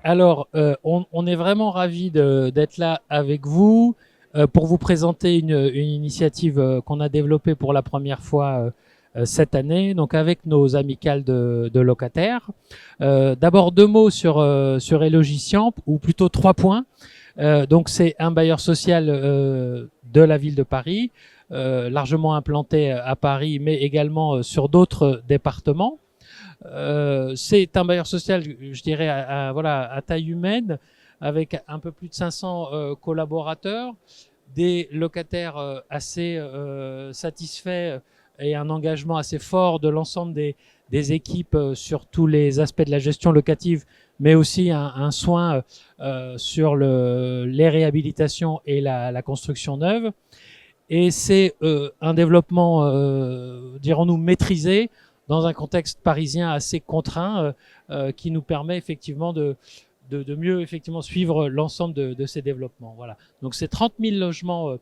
Alors, on est vraiment ravis d'être là avec vous pour vous présenter une initiative qu'on a développée pour la première fois cette année, donc avec nos amicales de locataires. D'abord deux mots sur Elogiciamp, ou plutôt 3 points. Donc c'est un bailleur social de la ville de Paris, largement implanté à Paris, mais également sur d'autres départements. C'est un bailleur social, je dirais, voilà, à taille humaine, avec un peu plus de 500 collaborateurs, des locataires assez satisfaits et un engagement assez fort de l'ensemble des équipes sur tous les aspects de la gestion locative, mais aussi un soin sur les réhabilitations et la construction neuve. Et c'est un développement, dirons-nous, maîtrisé dans un contexte parisien assez contraint qui nous permet effectivement de mieux effectivement suivre l'ensemble de ces développements. Voilà. Donc c'est 30 000 logements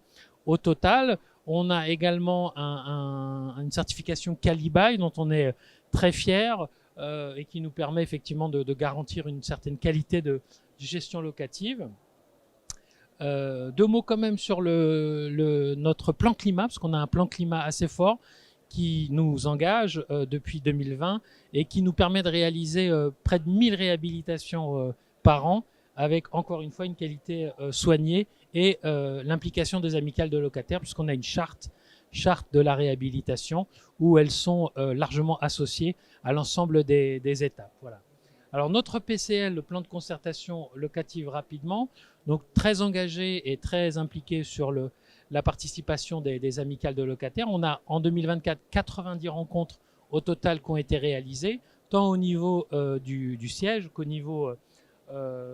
au total. On a également une certification Calibail dont on est très fier et qui nous permet effectivement de garantir une certaine qualité de gestion locative. Deux mots quand même sur notre plan climat, parce qu'on a un plan climat assez fort qui nous engage depuis 2020 et qui nous permet de réaliser près de 1000 réhabilitations par an, avec encore une fois une qualité soignée et l'implication des amicales de locataires, puisqu'on a une charte de la réhabilitation où elles sont largement associées à l'ensemble des étapes. Voilà. Alors notre PCL, le plan de concertation locative rapidement, donc très engagé et très impliqué sur la participation des amicales de locataires. On a en 2024 90 rencontres au total qui ont été réalisées, tant au niveau du siège qu'au niveau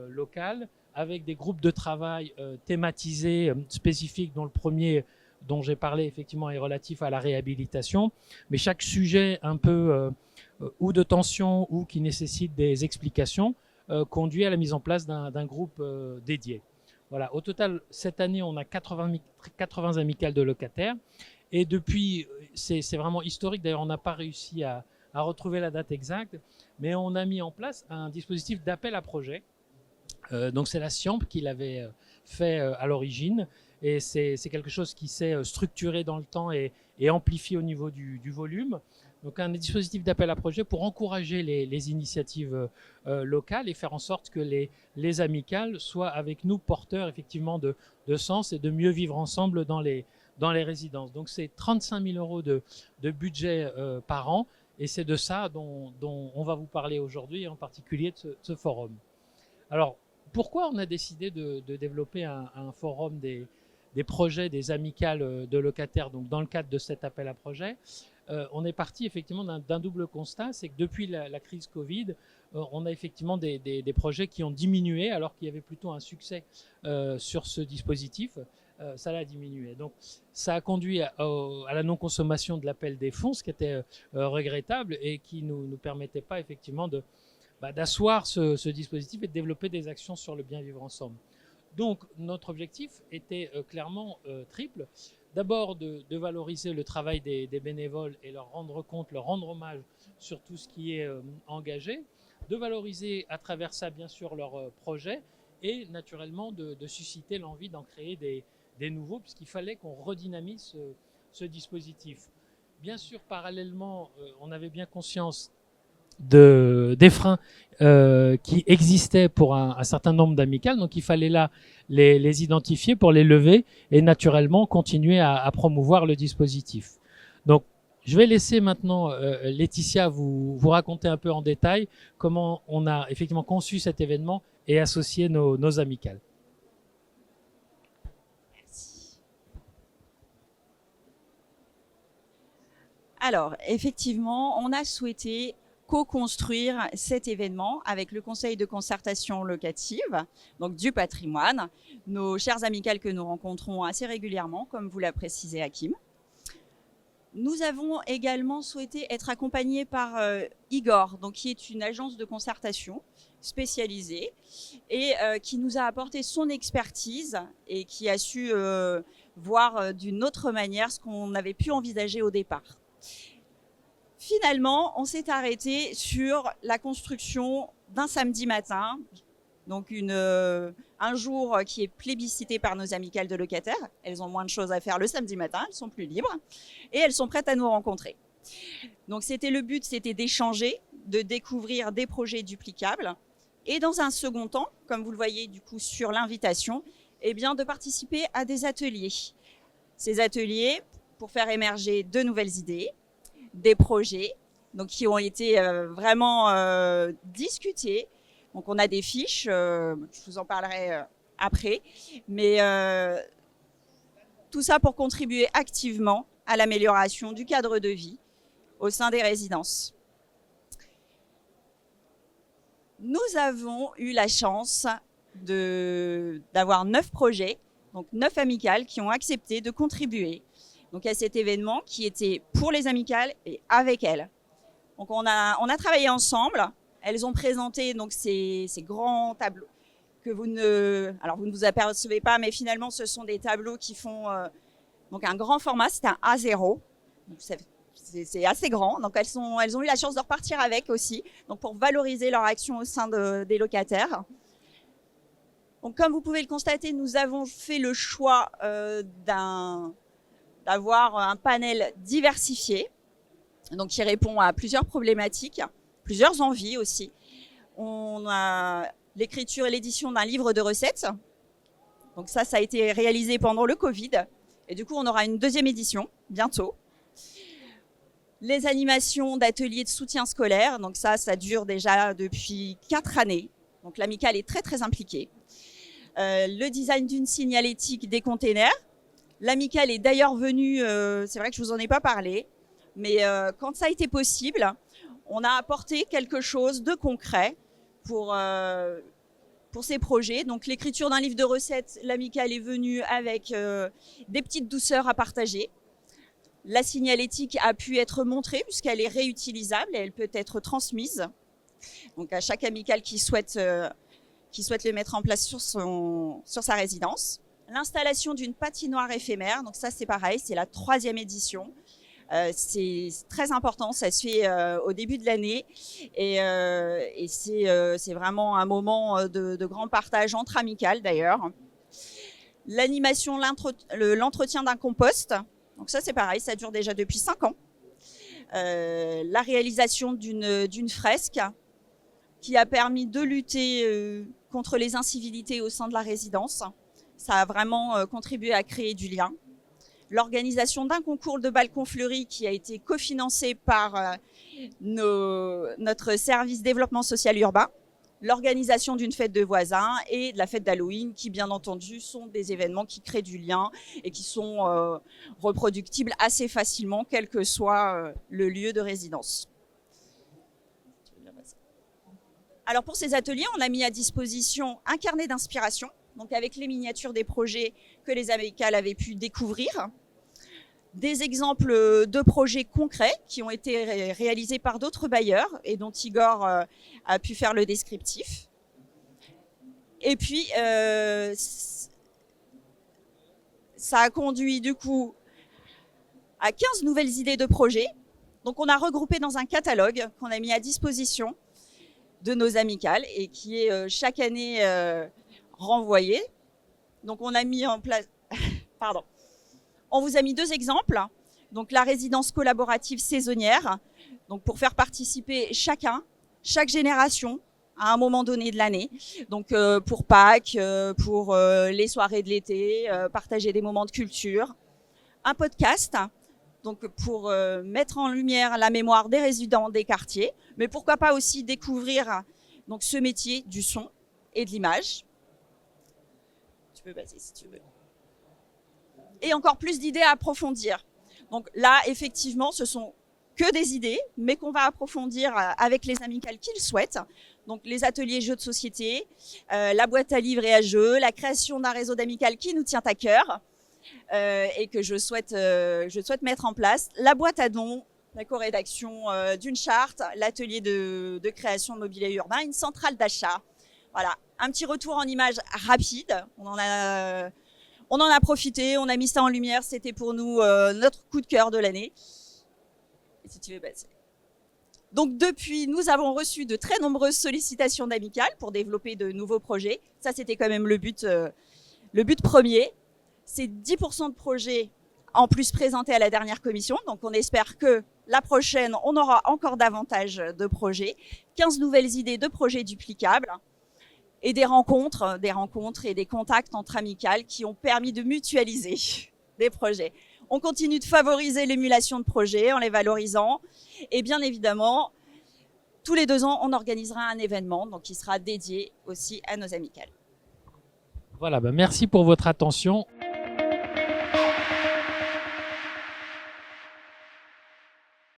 local, avec des groupes de travail thématisés, spécifiques, dont le premier dont j'ai parlé effectivement est relatif à la réhabilitation, mais chaque sujet un peu ou de tension ou qui nécessite des explications conduit à la mise en place d'un groupe dédié. Voilà. Au total, cette année, on a 80 amicales de locataires. Et depuis, c'est vraiment historique. D'ailleurs, on n'a pas réussi à retrouver la date exacte, mais on a mis en place un dispositif d'appel à projet. Donc, c'est la SIAMP qui l'avait fait à l'origine. Et c'est quelque chose qui s'est structuré dans le temps et amplifié au niveau du volume. Donc un dispositif d'appel à projet pour encourager les initiatives locales et faire en sorte que les amicales soient avec nous porteurs effectivement de sens et de mieux vivre ensemble dans les résidences. Donc c'est 35 000 euros de budget par an et c'est de ça dont on va vous parler aujourd'hui, en particulier de ce forum. Alors pourquoi on a décidé de développer un forum des projets des amicales de locataires, donc dans le cadre de cet appel à projet? On est parti effectivement d'un double constat, c'est que depuis la crise Covid, on a effectivement des projets qui ont diminué alors qu'il y avait plutôt un succès sur ce dispositif. Ça l'a diminué. Donc ça a conduit à la non-consommation de l'appel des fonds, ce qui était regrettable et qui nous permettait pas effectivement d'asseoir ce dispositif et de développer des actions sur le bien vivre ensemble. Donc notre objectif était clairement triple. D'abord de valoriser le travail des bénévoles et leur rendre compte, leur rendre hommage sur tout ce qui est engagé, de valoriser à travers ça bien sûr leurs projets et naturellement de susciter l'envie d'en créer des nouveaux, puisqu'il fallait qu'on redynamise ce dispositif. Bien sûr, parallèlement, on avait bien conscience des freins qui existaient pour un certain nombre d'amicales, donc il fallait là les identifier pour les lever et naturellement continuer à promouvoir le dispositif. Donc je vais laisser maintenant Laetitia vous raconter un peu en détail comment on a effectivement conçu cet événement et associé nos amicales. Alors, effectivement, on a souhaité co-construire cet événement avec le Conseil de concertation locative, donc du patrimoine, nos chères amicales que nous rencontrons assez régulièrement, comme vous l'a précisé Hakim. Nous avons également souhaité être accompagnés par Igor, donc, qui est une agence de concertation spécialisée et qui nous a apporté son expertise et qui a su voir d'une autre manière ce qu'on avait pu envisager au départ. Finalement, on s'est arrêté sur la construction d'un samedi matin, Donc un jour qui est plébiscité par nos amicales de locataires. Elles ont moins de choses à faire le samedi matin, elles sont plus libres et elles sont prêtes à nous rencontrer. Donc le but, c'était d'échanger, de découvrir des projets duplicables et dans un second temps, comme vous le voyez du coup sur l'invitation, eh bien de participer à des ateliers. Ces ateliers pour faire émerger de nouvelles idées, des projets donc qui ont été vraiment discutés. Donc on a des fiches, je vous en parlerai après, mais tout ça pour contribuer activement à l'amélioration du cadre de vie au sein des résidences. Nous avons eu la chance d'avoir 9 projets, donc 9 amicales qui ont accepté de contribuer donc à cet événement qui était pour les amicales et avec elles. Donc on a travaillé ensemble. Elles ont présenté donc ces grands tableaux que vous ne vous apercevez pas, mais finalement ce sont des tableaux qui font donc un grand format, c'est un A0. C'est assez grand, donc elles ont eu la chance de repartir avec aussi, donc pour valoriser leur action au sein des locataires. Donc comme vous pouvez le constater, nous avons fait le choix d'avoir un panel diversifié, donc qui répond à plusieurs problématiques, plusieurs envies aussi. On a l'écriture et l'édition d'un livre de recettes. Donc ça a été réalisé pendant le Covid. Et du coup, on aura une deuxième édition bientôt. Les animations d'ateliers de soutien scolaire. Donc ça dure déjà depuis 4 années. Donc l'amicale est très, très impliquée. Le design d'une signalétique des containers. L'amicale est d'ailleurs venue, c'est vrai que je vous en ai pas parlé, mais quand ça a été possible, on a apporté quelque chose de concret pour ces projets. Donc l'écriture d'un livre de recettes, l'amicale est venue avec des petites douceurs à partager. La signalétique a pu être montrée puisqu'elle est réutilisable et elle peut être transmise. Donc à chaque amicale qui souhaite le mettre en place sur sa résidence. L'installation d'une patinoire éphémère, donc ça c'est pareil, c'est la 3e édition. C'est très important, ça se fait au début de l'année et c'est vraiment un moment de grand partage entre amicales d'ailleurs. L'animation, l'entretien d'un compost, donc ça c'est pareil, ça dure déjà depuis 5 ans. La réalisation d'une fresque qui a permis de lutter contre les incivilités au sein de la résidence. Ça a vraiment contribué à créer du lien. L'organisation d'un concours de balcons fleuris qui a été cofinancé par notre service développement social urbain. L'organisation d'une fête de voisins et de la fête d'Halloween qui, bien entendu, sont des événements qui créent du lien et qui sont reproductibles assez facilement, quel que soit le lieu de résidence. Alors pour ces ateliers, on a mis à disposition un carnet d'inspiration, donc avec les miniatures des projets que les amicales avaient pu découvrir, des exemples de projets concrets qui ont été réalisés par d'autres bailleurs et dont Igor a pu faire le descriptif. Et puis, ça a conduit du coup à 15 nouvelles idées de projets. Donc on a regroupé dans un catalogue qu'on a mis à disposition de nos amicales et qui est chaque année renvoyé. Donc on a mis en place, pardon, on vous a mis 2 exemples. Donc la résidence collaborative saisonnière, donc pour faire participer chaque génération à un moment donné de l'année. Donc pour Pâques, pour les soirées de l'été, partager des moments de culture. Un podcast, donc pour mettre en lumière la mémoire des résidents des quartiers, mais pourquoi pas aussi découvrir donc ce métier du son et de l'image. Tu peux passer si tu veux. Et encore plus d'idées à approfondir. Donc là, effectivement, ce sont que des idées, mais qu'on va approfondir avec les amicales qui le souhaitent. Donc les ateliers jeux de société, la boîte à livres et à jeux, la création d'un réseau d'amicales qui nous tient à cœur et que je souhaite mettre en place, la boîte à dons, la co-rédaction d'une charte, l'atelier de création de mobilier urbain, une centrale d'achat. Voilà, un petit retour en images rapide. On en a profité, on a mis ça en lumière. C'était pour nous notre coup de cœur de l'année. Et si tu veux passer. Donc depuis, nous avons reçu de très nombreuses sollicitations d'amicales pour développer de nouveaux projets. Ça, c'était quand même le but premier. C'est 10% de projets en plus présentés à la dernière commission. Donc on espère que la prochaine, on aura encore davantage de projets. 15 nouvelles idées de projets duplicables et des rencontres et des contacts entre amicales qui ont permis de mutualiser des projets. On continue de favoriser l'émulation de projets en les valorisant. Et bien évidemment, tous les 2 ans, on organisera un événement donc qui sera dédié aussi à nos amicales. Voilà, merci pour votre attention.